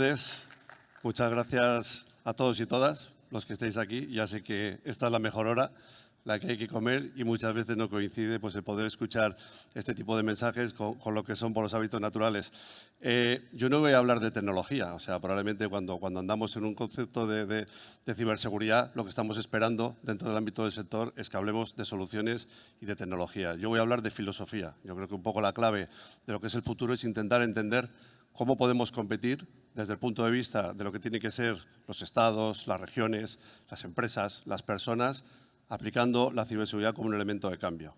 tardes. Muchas gracias a todos y todas los que estáis aquí. Ya sé que esta es la mejor hora, la que hay que comer, y muchas veces no coincide pues, el poder escuchar este tipo de mensajes con lo que son por los hábitos naturales. Yo no voy a hablar de tecnología, o sea, probablemente cuando andamos en un concepto de ciberseguridad, lo que estamos esperando dentro del ámbito del sector es que hablemos de soluciones y de tecnología. Yo voy a hablar de filosofía. Yo creo que un poco la clave de lo que es el futuro es intentar entender cómo podemos competir desde el punto de vista de lo que tienen que ser los estados, las regiones, las empresas, las personas, aplicando la ciberseguridad como un elemento de cambio.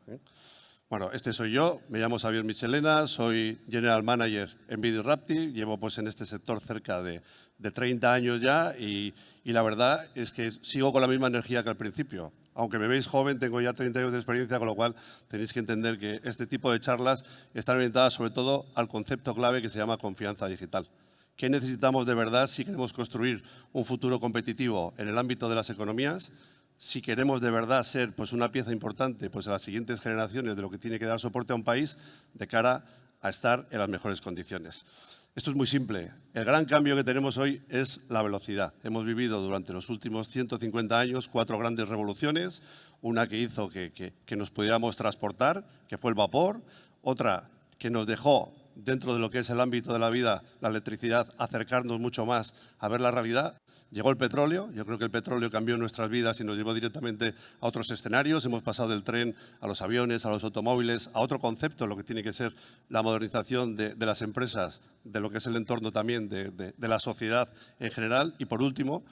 Bueno, este soy yo, me llamo Xavier Michelena, soy General Manager en VideoRapti, llevo pues en este sector cerca de 30 años ya y la verdad es que sigo con la misma energía que al principio. Aunque me veis joven, tengo ya 30 años de experiencia, con lo cual tenéis que entender que este tipo de charlas están orientadas sobre todo al concepto clave que se llama confianza digital. ¿Qué necesitamos de verdad si queremos construir un futuro competitivo en el ámbito de las economías? Si queremos de verdad ser pues, una pieza importante pues, a las siguientes generaciones de lo que tiene que dar soporte a un país de cara a estar en las mejores condiciones. Esto es muy simple. El gran cambio que tenemos hoy es la velocidad. Hemos vivido durante los últimos 150 años 4 grandes revoluciones. Una que hizo que nos pudiéramos transportar, que fue el vapor. Otra que nos dejó, dentro de lo que es el ámbito de la vida, la electricidad, acercarnos mucho más a ver la realidad. Llegó el petróleo, yo creo que el petróleo cambió nuestras vidas y nos llevó directamente a otros escenarios. Hemos pasado del tren a los aviones, a los automóviles, a otro concepto, lo que tiene que ser la modernización de las empresas, de lo que es el entorno también de la sociedad en general. Y por último,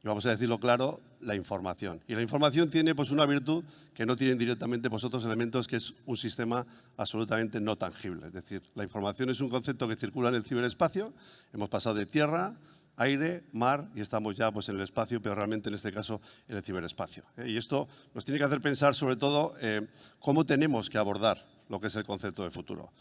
y vamos a decirlo claro, la información. Y la información tiene pues, una virtud que no tienen directamente pues, otros elementos, que es un sistema absolutamente no tangible. Es decir, la información es un concepto que circula en el ciberespacio. Hemos pasado de tierra, aire, mar, y estamos ya pues, en el espacio, pero realmente en este caso en el ciberespacio. Y esto nos tiene que hacer pensar sobre todo cómo tenemos que abordar lo que es el concepto de futuro.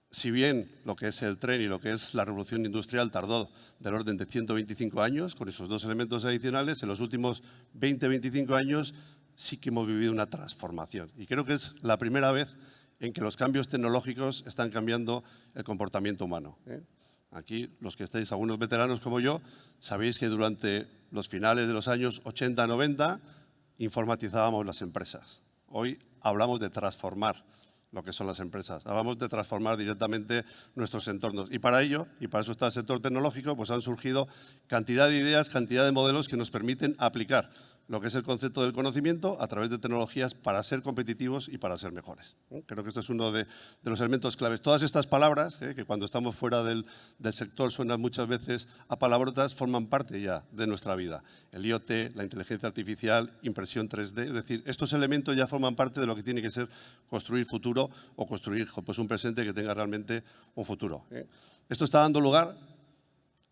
Si bien lo que es el tren y lo que es la revolución industrial tardó del orden de 125 años, con esos 2 elementos adicionales, en los últimos 20-25 años sí que hemos vivido una transformación. Y creo que es la primera vez en que los cambios tecnológicos están cambiando el comportamiento humano. Aquí, los que estáis, algunos veteranos como yo, sabéis que durante los finales de los años 80-90 informatizábamos las empresas. Hoy hablamos de transformar lo que son las empresas. Hablamos de transformar directamente nuestros entornos. Y para ello, y para eso está el sector tecnológico, pues han surgido cantidad de ideas, cantidad de modelos que nos permiten aplicar lo que es el concepto del conocimiento a través de tecnologías para ser competitivos y para ser mejores. Creo que este es uno de los elementos claves. Todas estas palabras, que cuando estamos fuera del sector suenan muchas veces a palabrotas, forman parte ya de nuestra vida. El IoT, la inteligencia artificial, impresión 3D, es decir, estos elementos ya forman parte de lo que tiene que ser construir futuro o construir pues, un presente que tenga realmente un futuro. Esto está dando lugar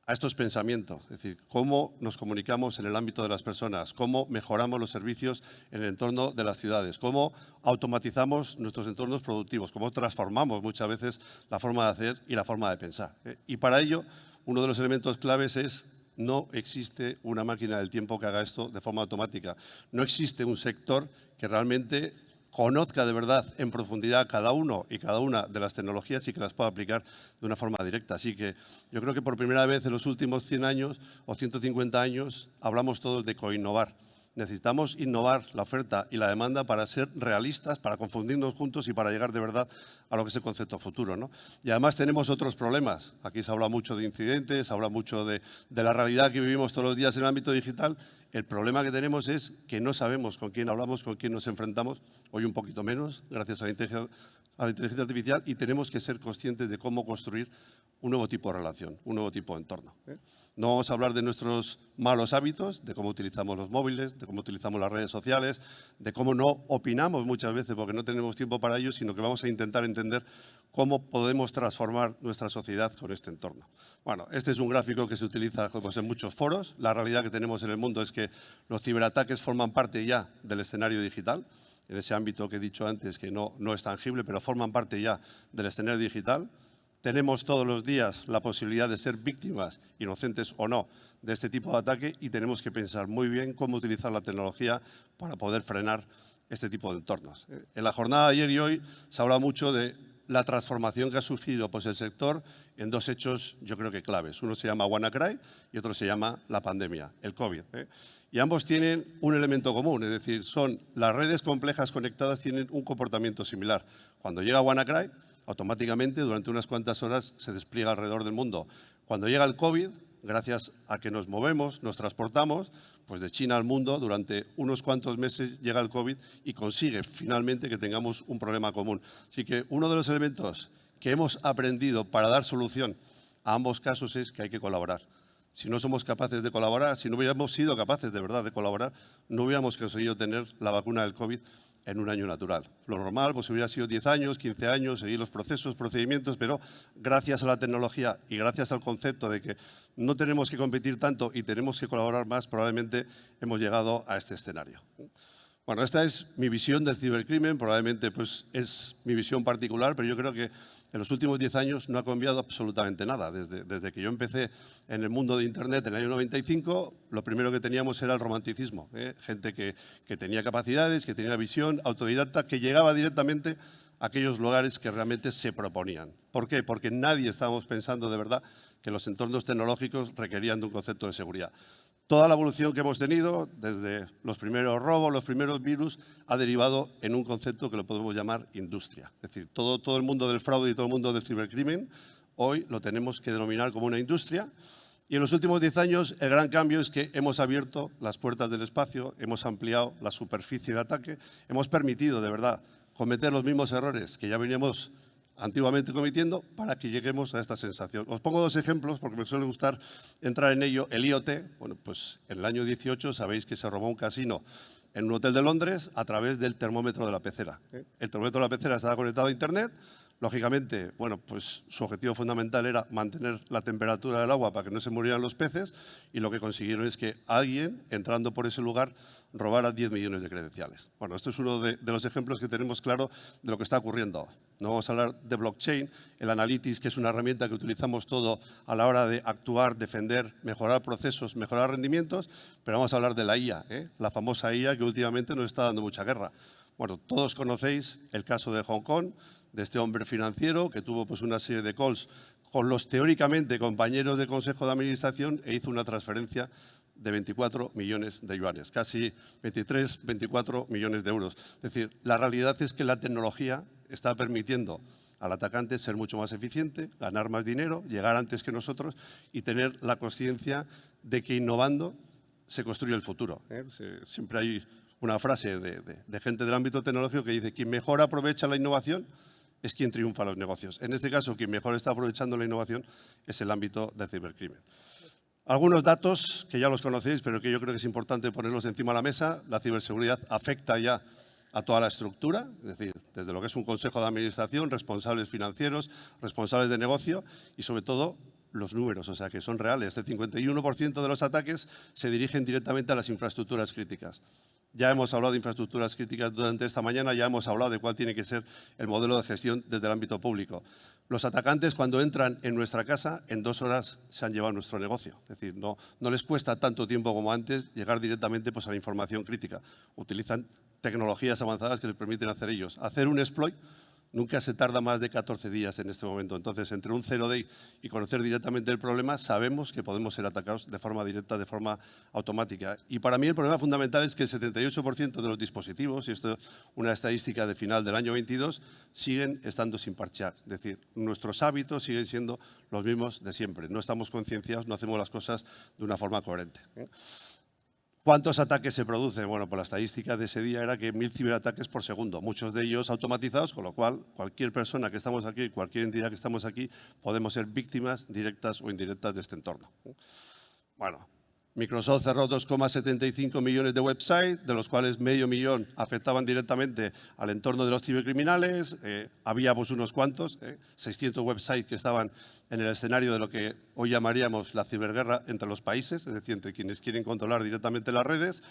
a estos pensamientos, es decir, cómo nos comunicamos en el ámbito de las personas, cómo mejoramos los servicios en el entorno de las ciudades, cómo automatizamos nuestros entornos productivos, cómo transformamos muchas veces la forma de hacer y la forma de pensar. Y para ello, uno de los elementos claves es no existe una máquina del tiempo que haga esto de forma automática. No existe un sector que realmente conozca de verdad en profundidad cada uno y cada una de las tecnologías y que las pueda aplicar de una forma directa. Así que yo creo que por primera vez en los últimos 100 años o 150 años hablamos todos de coinnovar. Necesitamos innovar la oferta y la demanda para ser realistas, para confundirnos juntos y para llegar de verdad a lo que es el concepto futuro, ¿no? Y además tenemos otros problemas. Aquí se habla mucho de incidentes, se habla mucho de la realidad que vivimos todos los días en el ámbito digital. El problema que tenemos es que no sabemos con quién hablamos, con quién nos enfrentamos. Hoy un poquito menos, gracias a la inteligencia artificial, y tenemos que ser conscientes de cómo construir un nuevo tipo de relación, un nuevo tipo de entorno. No vamos a hablar de nuestros malos hábitos, de cómo utilizamos los móviles, de cómo utilizamos las redes sociales, de cómo no opinamos muchas veces porque no tenemos tiempo para ello, sino que vamos a intentar entender cómo podemos transformar nuestra sociedad con este entorno. Bueno, este es un gráfico que se utiliza pues, en muchos foros. La realidad que tenemos en el mundo es que los ciberataques forman parte ya del escenario digital, en ese ámbito que he dicho antes que no es tangible, pero forman parte ya del escenario digital. Tenemos todos los días la posibilidad de ser víctimas, inocentes o no, de este tipo de ataque y tenemos que pensar muy bien cómo utilizar la tecnología para poder frenar este tipo de entornos. En la jornada de ayer y hoy se habla mucho de la transformación que ha sufrido pues, el sector en dos hechos, yo creo que claves. Uno se llama WannaCry y otro se llama la pandemia, el COVID. Y ambos tienen un elemento común, es decir, las redes complejas conectadas tienen un comportamiento similar. Cuando llega WannaCry, automáticamente durante unas cuantas horas se despliega alrededor del mundo. Cuando llega el COVID, gracias a que nos movemos, nos transportamos, pues de China al mundo, durante unos cuantos meses llega el COVID y consigue finalmente que tengamos un problema común. Así que uno de los elementos que hemos aprendido para dar solución a ambos casos es que hay que colaborar. Si no somos capaces de colaborar, si no hubiéramos sido capaces de verdad de colaborar, no hubiéramos conseguido tener la vacuna del COVID en un año natural. Lo normal pues hubiera sido 10 años, 15 años, seguir los procesos, procedimientos, pero gracias a la tecnología y gracias al concepto de que no tenemos que competir tanto y tenemos que colaborar más, probablemente hemos llegado a este escenario. Bueno, esta es mi visión del cibercrimen, probablemente pues, es mi visión particular, pero yo creo que en los últimos 10 años no ha cambiado absolutamente nada. Desde que yo empecé en el mundo de Internet en el año 95, lo primero que teníamos era el romanticismo. Gente que tenía capacidades, que tenía visión, autodidacta, que llegaba directamente a aquellos lugares que realmente se proponían. ¿Por qué? Porque nadie estábamos pensando de verdad que los entornos tecnológicos requerían de un concepto de seguridad. Toda la evolución que hemos tenido, desde los primeros robos, los primeros virus, ha derivado en un concepto que lo podemos llamar industria. Es decir, todo el mundo del fraude y todo el mundo del cibercrimen, hoy lo tenemos que denominar como una industria. Y en los últimos 10 años el gran cambio es que hemos abierto las puertas del espacio, hemos ampliado la superficie de ataque, hemos permitido de verdad cometer los mismos errores que ya veníamos antiguamente cometiendo para que lleguemos a esta sensación. Os pongo dos ejemplos porque me suele gustar entrar en ello. El IoT, bueno, pues en el año 18 sabéis que se robó un casino en un hotel de Londres a través del termómetro de la pecera. El termómetro de la pecera estaba conectado a Internet. Lógicamente, bueno, pues su objetivo fundamental era mantener la temperatura del agua para que no se murieran los peces y lo que consiguieron es que alguien, entrando por ese lugar, robara 10 millones de credenciales. Bueno, esto es uno de los ejemplos que tenemos claro de lo que está ocurriendo. No vamos a hablar de blockchain, el analytics, que es una herramienta que utilizamos todo a la hora de actuar, defender, mejorar procesos, mejorar rendimientos, pero vamos a hablar de la IA, la famosa IA que últimamente nos está dando mucha guerra. Bueno, todos conocéis el caso de Hong Kong, de este hombre financiero que tuvo pues, una serie de calls con los teóricamente compañeros de consejo de administración e hizo una transferencia de 24 millones de yuanes, casi 23, 24 millones de euros. Es decir, la realidad es que la tecnología está permitiendo al atacante ser mucho más eficiente, ganar más dinero, llegar antes que nosotros y tener la conciencia de que innovando se construye el futuro. Siempre hay una frase de gente del ámbito tecnológico que dice quien mejor aprovecha la innovación es quien triunfa en los negocios. En este caso, quien mejor está aprovechando la innovación es el ámbito del cibercrimen. Algunos datos que ya los conocéis, pero que yo creo que es importante ponerlos encima de la mesa. La ciberseguridad afecta ya a toda la estructura, es decir, desde lo que es un consejo de administración, responsables financieros, responsables de negocio y, sobre todo, los números, o sea, que son reales. El 51% de los ataques se dirigen directamente a las infraestructuras críticas. Ya hemos hablado de infraestructuras críticas durante esta mañana, ya hemos hablado de cuál tiene que ser el modelo de gestión desde el ámbito público. Los atacantes, cuando entran en nuestra casa, en 2 horas se han llevado nuestro negocio. Es decir, no les cuesta tanto tiempo como antes llegar directamente pues, a la información crítica. Utilizan tecnologías avanzadas que les permiten hacer ellos. Hacer un exploit nunca se tarda más de 14 días en este momento. Entonces, entre un 0 day y conocer directamente el problema, sabemos que podemos ser atacados de forma directa, de forma automática. Y para mí el problema fundamental es que el 78% de los dispositivos, y esto es una estadística de final del año 22, siguen estando sin parchear. Es decir, nuestros hábitos siguen siendo los mismos de siempre. No estamos concienciados, no hacemos las cosas de una forma coherente. ¿Cuántos ataques se producen? Bueno, pues la estadística de ese día era que 1000 ciberataques por segundo, muchos de ellos automatizados, con lo cual cualquier persona que estamos aquí, cualquier entidad que estamos aquí, podemos ser víctimas directas o indirectas de este entorno. Bueno, Microsoft cerró 2,75 millones de websites, de los cuales medio millón afectaban directamente al entorno de los cibercriminales. Había pues, unos cuantos, 600 websites que estaban en el escenario de lo que hoy llamaríamos la ciberguerra entre los países, es decir, entre quienes quieren controlar directamente las redes.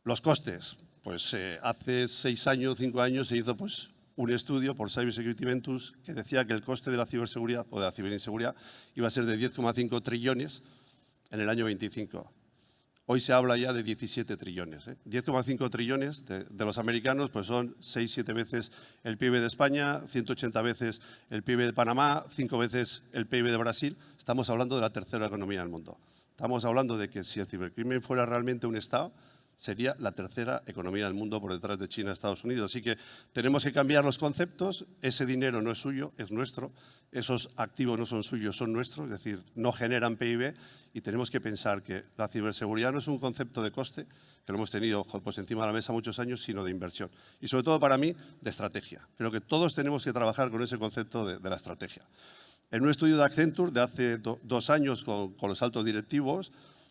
Los costes, pues hace 6 años, 5 años se hizo pues, un estudio por Cybersecurity Ventures que decía que el coste de la ciberseguridad o de la ciberinseguridad iba a ser de 10,5 trillones en el año 25. Hoy se habla ya de 17 trillones. 10,5 trillones de los americanos pues son 6-7 veces el PIB de España, 180 veces el PIB de Panamá, 5 veces el PIB de Brasil. Estamos hablando de la tercera economía del mundo. Estamos hablando de que si el cibercrimen fuera realmente un Estado, sería la tercera economía del mundo por detrás de China y Estados Unidos. Así que tenemos que cambiar los conceptos. Ese dinero no es suyo, es nuestro. Esos activos no son suyos, son nuestros, es decir, no generan PIB y tenemos que pensar que la ciberseguridad no es un concepto de coste, que lo hemos tenido pues, encima de la mesa muchos años, sino de inversión. Y sobre todo para mí, de estrategia. Creo que todos tenemos que trabajar con ese concepto de la estrategia. En un estudio de Accenture de hace 2 años con los altos directivos,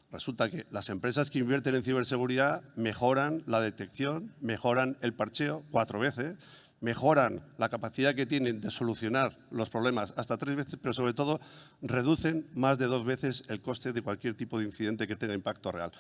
resulta que las empresas que invierten en ciberseguridad mejoran la detección, mejoran el parcheo 4 veces, mejoran la capacidad que tienen de solucionar los problemas hasta 3 veces, pero sobre todo reducen más de 2 veces el coste de cualquier tipo de incidente que tenga impacto real.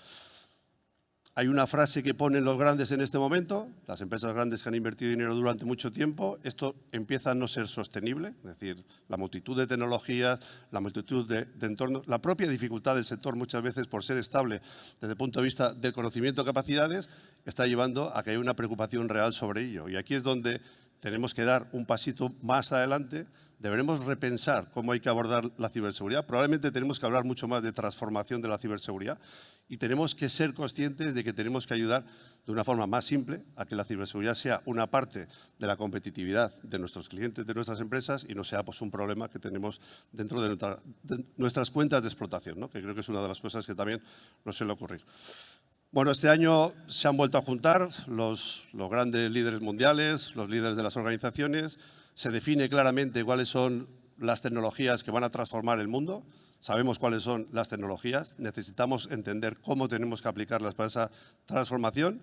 Hay una frase que ponen los grandes en este momento, las empresas grandes que han invertido dinero durante mucho tiempo, esto empieza a no ser sostenible, es decir, la multitud de tecnologías, la multitud de entornos, la propia dificultad del sector muchas veces por ser estable desde el punto de vista del conocimiento de capacidades, está llevando a que haya una preocupación real sobre ello. Y aquí es donde tenemos que dar un pasito más adelante. Deberemos repensar cómo hay que abordar la ciberseguridad. Probablemente tenemos que hablar mucho más de transformación de la ciberseguridad y tenemos que ser conscientes de que tenemos que ayudar de una forma más simple a que la ciberseguridad sea una parte de la competitividad de nuestros clientes, de nuestras empresas y no sea pues, un problema que tenemos dentro de nuestras cuentas de explotación, ¿no? Que creo que es una de las cosas que también nos suele ocurrir. Bueno, este año se han vuelto a juntar los grandes líderes mundiales, los líderes de las organizaciones. Se define claramente cuáles son las tecnologías que van a transformar el mundo. Sabemos cuáles son las tecnologías. Necesitamos entender cómo tenemos que aplicarlas para esa transformación.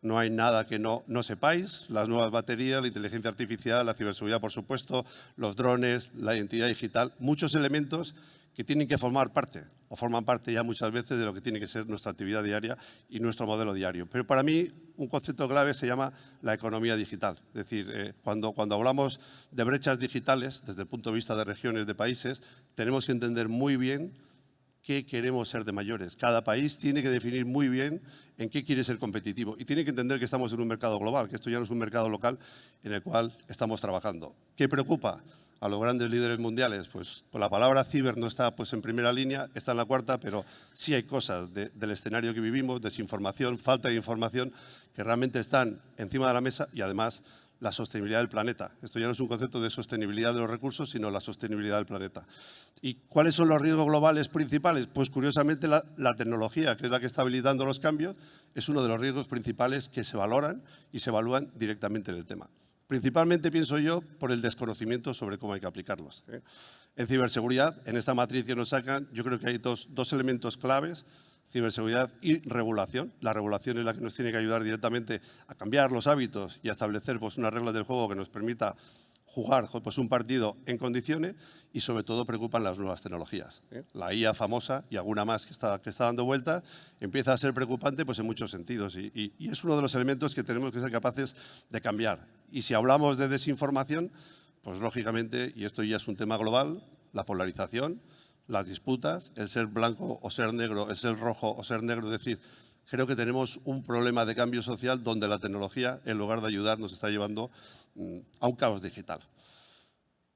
No hay nada que no sepáis. Las nuevas baterías, la inteligencia artificial, la ciberseguridad, por supuesto, los drones, la identidad digital, muchos elementos que tienen que formar parte, o forman parte ya muchas veces de lo que tiene que ser nuestra actividad diaria y nuestro modelo diario. Pero para mí un concepto clave se llama la economía digital. Es decir, cuando hablamos de brechas digitales, desde el punto de vista de regiones, de países, tenemos que entender muy bien qué queremos ser de mayores. Cada país tiene que definir muy bien en qué quiere ser competitivo y tiene que entender que estamos en un mercado global, que esto ya no es un mercado local en el cual estamos trabajando. ¿Qué preocupa a los grandes líderes mundiales? Pues la palabra ciber no está pues, en primera línea, está en la cuarta, pero sí hay cosas del escenario que vivimos, desinformación, falta de información, que realmente están encima de la mesa y además la sostenibilidad del planeta. Esto ya no es un concepto de sostenibilidad de los recursos, sino la sostenibilidad del planeta. ¿Y cuáles son los riesgos globales principales? Pues curiosamente la tecnología, que es la que está habilitando los cambios, es uno de los riesgos principales que se valoran y se evalúan directamente en el tema. Principalmente, pienso yo, por el desconocimiento sobre cómo hay que aplicarlos. En ciberseguridad, en esta matriz que nos sacan, yo creo que hay dos elementos claves: ciberseguridad y regulación. La regulación es la que nos tiene que ayudar directamente a cambiar los hábitos y a establecer pues, unas reglas del juego que nos permita jugar pues, un partido en condiciones y sobre todo preocupan las nuevas tecnologías. La IA famosa y alguna más que está dando vueltas empieza a ser preocupante pues, en muchos sentidos y es uno de los elementos que tenemos que ser capaces de cambiar. Y si hablamos de desinformación, pues lógicamente, y esto ya es un tema global, la polarización, las disputas, el ser blanco o ser negro, el ser rojo o ser negro. Es decir, creo que tenemos un problema de cambio social donde la tecnología, en lugar de ayudar, nos está llevando a un caos digital.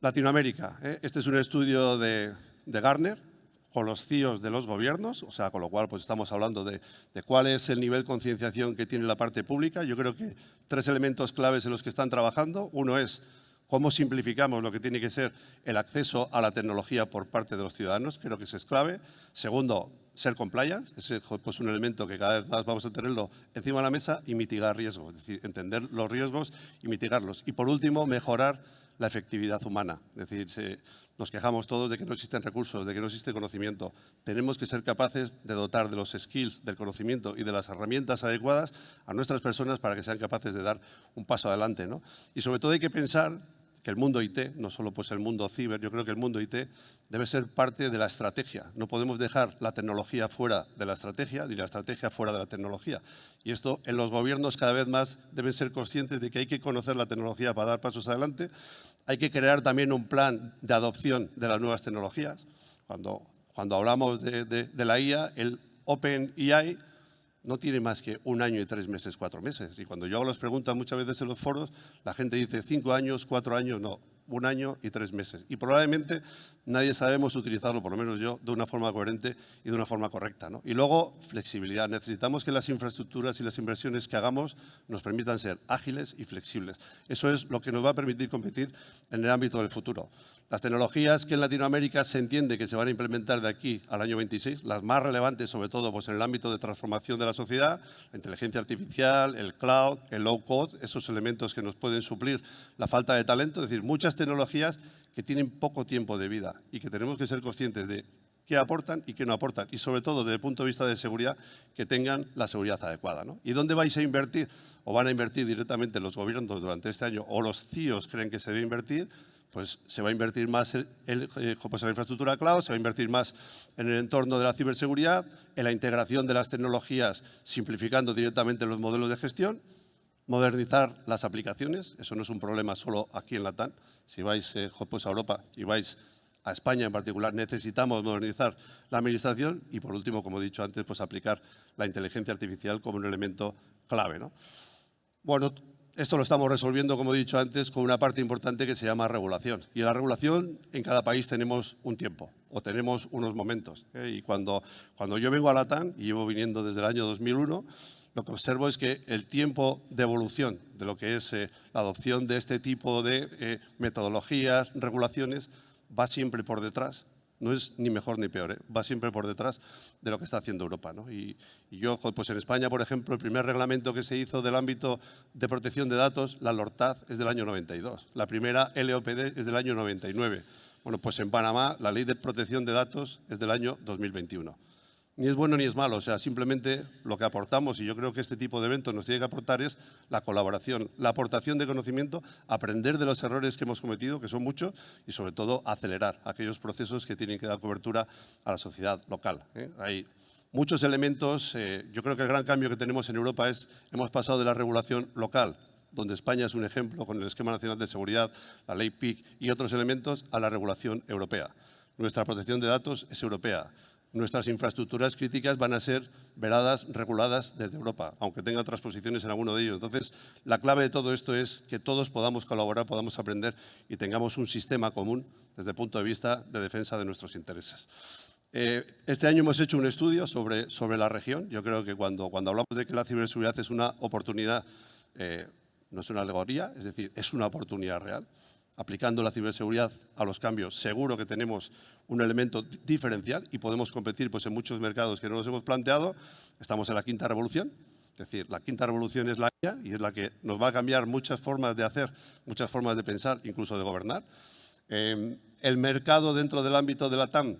Latinoamérica. Este es un estudio de Gartner con los CEOs de los gobiernos, o sea, con lo cual pues estamos hablando de cuál es el nivel de concienciación que tiene la parte pública. Yo creo que 3 elementos claves en los que están trabajando. Uno es cómo simplificamos lo que tiene que ser el acceso a la tecnología por parte de los ciudadanos. Creo que eso es clave. Segundo, ser compliance. Ese es pues, un elemento que cada vez más vamos a tenerlo encima de la mesa y mitigar riesgos. Es decir, entender los riesgos y mitigarlos. Y por último, mejorar la efectividad humana. Es decir, nos quejamos todos de que no existen recursos, de que no existe conocimiento. Tenemos que ser capaces de dotar de los skills, del conocimiento y de las herramientas adecuadas a nuestras personas para que sean capaces de dar un paso adelante, ¿no? Y sobre todo hay que pensar que el mundo IT, no solo pues el mundo ciber, yo creo que el mundo IT debe ser parte de la estrategia. No podemos dejar la tecnología fuera de la estrategia, ni la estrategia fuera de la tecnología. Y esto en los gobiernos cada vez más deben ser conscientes de que hay que conocer la tecnología para dar pasos adelante. Hay que crear también un plan de adopción de las nuevas tecnologías. Cuando hablamos de la IA, OpenAI no tiene más que 1 año y 3 meses, 4 meses. Y cuando yo hago las preguntas muchas veces en los foros, la gente dice 5 años, 4 años, no, 1 año y 3 meses. Y probablemente nadie sabemos utilizarlo, por lo menos yo, de una forma coherente y de una forma correcta, ¿no? Y luego, flexibilidad. Necesitamos que las infraestructuras y las inversiones que hagamos nos permitan ser ágiles y flexibles. Eso es lo que nos va a permitir competir en el ámbito del futuro. Las tecnologías que en Latinoamérica se entiende que se van a implementar de aquí al año 26, las más relevantes sobre todo pues en el ámbito de transformación de la sociedad, la inteligencia artificial, el cloud, el low code, esos elementos que nos pueden suplir la falta de talento, es decir, muchas tecnologías que tienen poco tiempo de vida y que tenemos que ser conscientes de qué aportan y qué no aportan y sobre todo desde el punto de vista de seguridad que tengan la seguridad adecuada, ¿no? ¿Y dónde vais a invertir? ¿O van a invertir directamente los gobiernos durante este año o los CIOs creen que se debe invertir? Pues se va a invertir más en la infraestructura cloud, se va a invertir más en el entorno de la ciberseguridad, en la integración de las tecnologías, simplificando directamente los modelos de gestión, modernizar las aplicaciones. Eso no es un problema solo aquí en Latam. Si vais a Europa y vais a España en particular, necesitamos modernizar la administración y, por último, como he dicho antes, pues aplicar la inteligencia artificial como un elemento clave, ¿no? Bueno, esto lo estamos resolviendo, como he dicho antes, con una parte importante que se llama regulación. Y en la regulación, en cada país tenemos un tiempo o tenemos unos momentos. Y cuando yo vengo a Latam, y llevo viniendo desde el año 2001, lo que observo es que el tiempo de evolución de lo que es la adopción de este tipo de metodologías, regulaciones, va siempre por detrás. No es ni mejor ni peor, va siempre por detrás de lo que está haciendo Europa, ¿no? Y yo, pues en España, por ejemplo, el primer reglamento que se hizo del ámbito de protección de datos, la LORTAD, es del año 92. La primera LOPD es del año 99. Bueno, pues en Panamá la Ley de Protección de Datos es del año 2021. Ni es bueno ni es malo, o sea, simplemente lo que aportamos, y yo creo que este tipo de eventos nos tiene que aportar, es la colaboración, la aportación de conocimiento, aprender de los errores que hemos cometido, que son muchos, y sobre todo acelerar aquellos procesos que tienen que dar cobertura a la sociedad local. Hay muchos elementos. Yo creo que el gran cambio que tenemos en Europa es, hemos pasado de la regulación local, donde España es un ejemplo con el Esquema Nacional de Seguridad, la Ley PIC y otros elementos, a la regulación europea. Nuestra protección de datos es europea. Nuestras infraestructuras críticas van a ser veladas, reguladas desde Europa, aunque tenga transposiciones en alguno de ellos. Entonces, la clave de todo esto es que todos podamos colaborar, podamos aprender y tengamos un sistema común desde el punto de vista de defensa de nuestros intereses. Este año hemos hecho un estudio sobre la región. Yo creo que cuando hablamos de que la ciberseguridad es una oportunidad, no es una alegoría, es decir, es una oportunidad real. Aplicando la ciberseguridad a los cambios, seguro que tenemos un elemento diferencial y podemos competir pues, en muchos mercados que no nos hemos planteado. Estamos en la quinta revolución, es decir, la quinta revolución es la IA y es la que nos va a cambiar muchas formas de hacer, muchas formas de pensar, incluso de gobernar. El mercado dentro del ámbito de la TAM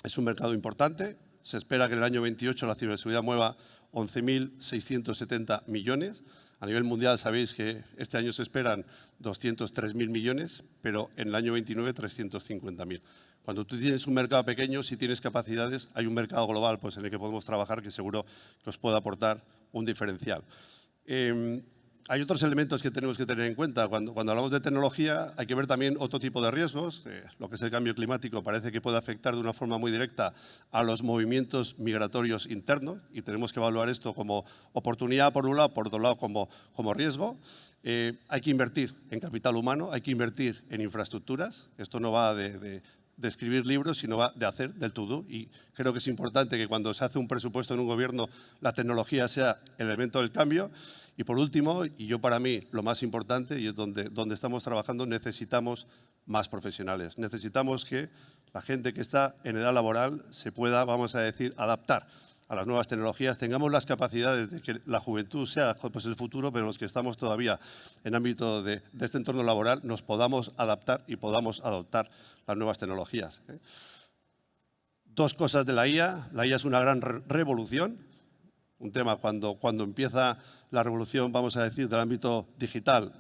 es un mercado importante. Se espera que en el año 28 la ciberseguridad mueva 11.670 millones. A nivel mundial sabéis que este año se esperan 203.000 millones, pero en el año 29 350.000. Cuando tú tienes un mercado pequeño, si tienes capacidades, hay un mercado global pues, en el que podemos trabajar que seguro que os pueda aportar un diferencial. Hay otros elementos que tenemos que tener en cuenta. Cuando hablamos de tecnología hay que ver también otro tipo de riesgos. Lo que es el cambio climático parece que puede afectar de una forma muy directa a los movimientos migratorios internos y tenemos que evaluar esto como oportunidad por un lado, por otro lado como riesgo. Hay que invertir en capital humano, hay que invertir en infraestructuras. Esto no va de escribir libros, sino va de hacer del to-do. Y creo que es importante que cuando se hace un presupuesto en un gobierno, la tecnología sea el elemento del cambio. Y por último, y yo para mí lo más importante, y es donde estamos trabajando, necesitamos más profesionales. Necesitamos que la gente que está en edad laboral se pueda, vamos a decir, adaptar a las nuevas tecnologías, tengamos las capacidades de que la juventud sea pues, el futuro, pero los que estamos todavía en ámbito de este entorno laboral nos podamos adaptar y podamos adoptar las nuevas tecnologías. Dos cosas de la IA. La IA es una gran revolución. Un tema cuando empieza la revolución, vamos a decir, del ámbito digital,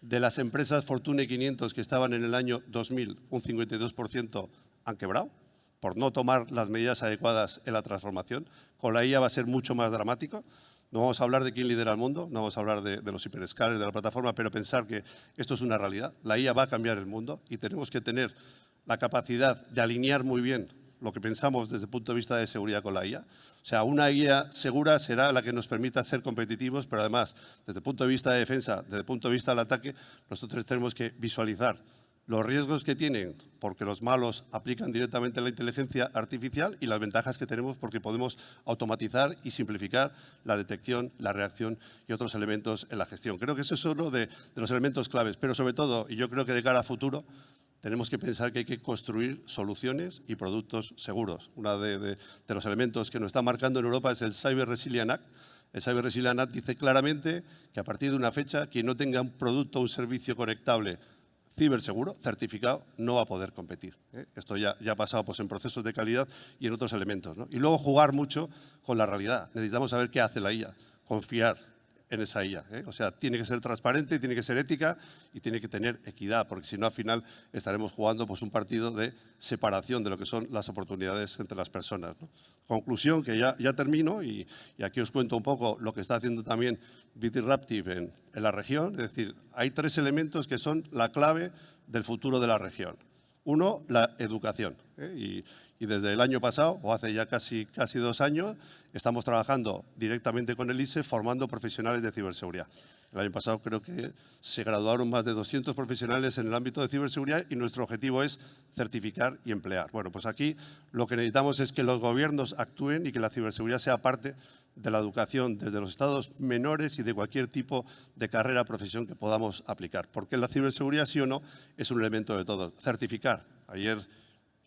de las empresas Fortune 500 que estaban en el año 2000, un 52% han quebrado por no tomar las medidas adecuadas en la transformación. Con la IA va a ser mucho más dramático. No vamos a hablar de quién lidera el mundo, no vamos a hablar de los hiperescalers, de la plataforma, pero pensar que esto es una realidad. La IA va a cambiar el mundo y tenemos que tener la capacidad de alinear muy bien lo que pensamos desde el punto de vista de seguridad con la IA. O sea, una IA segura será la que nos permita ser competitivos, pero además, desde el punto de vista de defensa, desde el punto de vista del ataque, nosotros tenemos que visualizar los riesgos que tienen, porque los malos aplican directamente la inteligencia artificial, y las ventajas que tenemos porque podemos automatizar y simplificar la detección, la reacción y otros elementos en la gestión. Creo que eso es uno de los elementos claves, pero sobre todo, y yo creo que de cara a futuro, tenemos que pensar que hay que construir soluciones y productos seguros. Uno de los elementos que nos está marcando en Europa es el Cyber Resilience Act. El Cyber Resilience Act dice claramente que a partir de una fecha, quien no tenga un producto o un servicio conectable ciberseguro, certificado, no va a poder competir. Esto ya ha pasado pues, en procesos de calidad y en otros elementos, ¿no? Y luego jugar mucho con la realidad. Necesitamos saber qué hace la IA, confiar en esa IA. O sea, tiene que ser transparente, tiene que ser ética y tiene que tener equidad, porque si no, al final estaremos jugando pues, un partido de separación de lo que son las oportunidades entre las personas, ¿no? Conclusión, que ya termino, y aquí os cuento un poco lo que está haciendo también BT Raptive en la región. Es decir, hay 3 elementos que son la clave del futuro de la región. Uno, la educación. Y desde el año pasado, o hace ya casi 2 años, estamos trabajando directamente con el ISE formando profesionales de ciberseguridad. El año pasado creo que se graduaron más de 200 profesionales en el ámbito de ciberseguridad y nuestro objetivo es certificar y emplear. Bueno, pues aquí lo que necesitamos es que los gobiernos actúen y que la ciberseguridad sea parte de la educación desde los estados menores y de cualquier tipo de carrera o profesión que podamos aplicar. Porque la ciberseguridad, sí o no, es un elemento de todo. Certificar. Ayer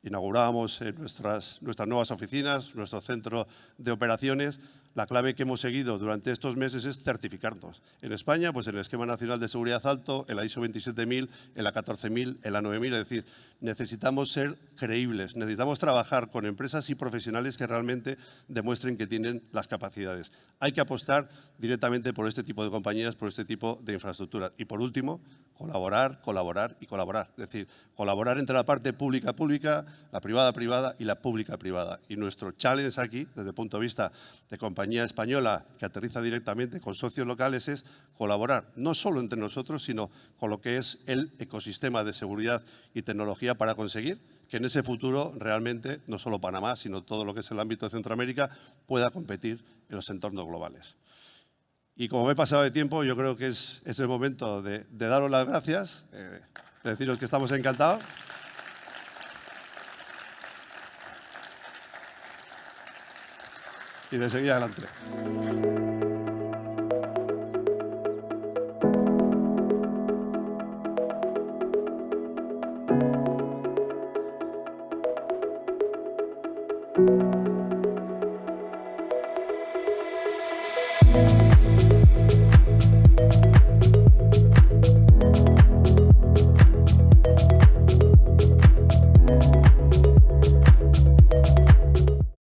inaugurábamos nuestras nuevas oficinas, nuestro centro de operaciones. La clave que hemos seguido durante estos meses es certificarnos. En España, pues en el Esquema Nacional de Seguridad Alto, en la ISO 27000, en la 14000, en la 9000, es decir, necesitamos ser creíbles, necesitamos trabajar con empresas y profesionales que realmente demuestren que tienen las capacidades. Hay que apostar directamente por este tipo de compañías, por este tipo de infraestructuras. Y por último, colaborar, colaborar y colaborar. Es decir, colaborar entre la parte pública-pública, la privada-privada y la pública-privada. Y nuestro challenge aquí, desde el punto de vista de compañía española que aterriza directamente con socios locales, es colaborar, no solo entre nosotros, sino con lo que es el ecosistema de seguridad y tecnología para conseguir que en ese futuro realmente, no solo Panamá, sino todo lo que es el ámbito de Centroamérica, pueda competir en los entornos globales. Y como me he pasado de tiempo, yo creo que es el momento de daros las gracias, de deciros que estamos encantados. Y de seguir adelante.